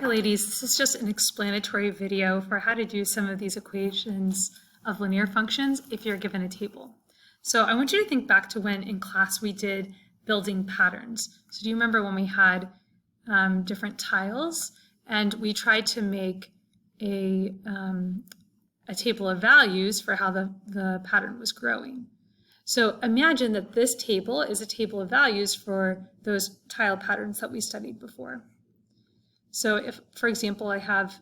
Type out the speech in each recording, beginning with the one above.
Hi ladies, this is just an explanatory video for how to do some of these equations of linear functions if you're given a table. So I want you to think back to when in class we did building patterns. So do you remember when we had different tiles and we tried to make a table of values for how the pattern was growing? So imagine that this table is a table of values for those tile patterns that we studied before. So if, for example, I have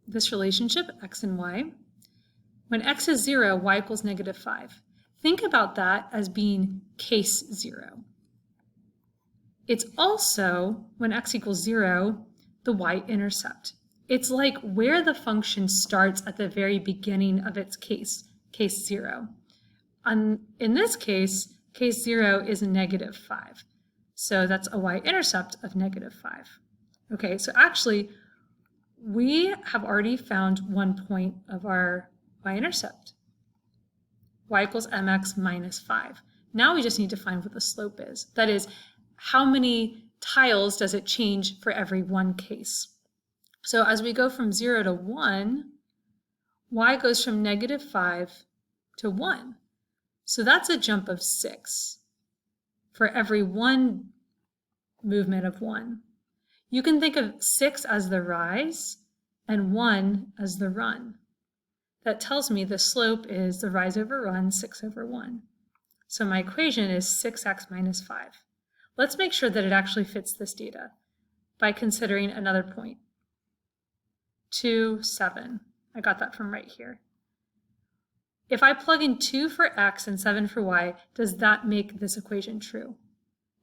this relationship, x and y, when x is 0, y equals -5. Think about that as being case 0. It's also, when x equals 0, the y-intercept. It's like where the function starts at the very beginning of its case 0. In this case 0 is -5. So that's a y-intercept of -5. Okay, so actually, we have already found one point of our y-intercept. Y equals mx minus 5. Now we just need to find what the slope is. That is, how many tiles does it change for every one case? So as we go from 0 to 1, y goes from -5 to 1. So that's a jump of 6 for every one movement of 1. You can think of 6 as the rise and 1 as the run. That tells me the slope is the rise over run, 6 over 1. So my equation is 6x minus 5. Let's make sure that it actually fits this data by considering another point. 2, 7. I got that from right here. If I plug in 2 for x and 7 for y, does that make this equation true?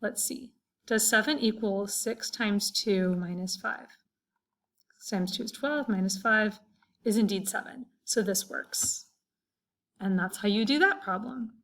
Let's see. Does 7 equal 6 times 2 minus 5? 6 times 2 is 12, minus 5 is indeed 7. So this works. And that's how you do that problem.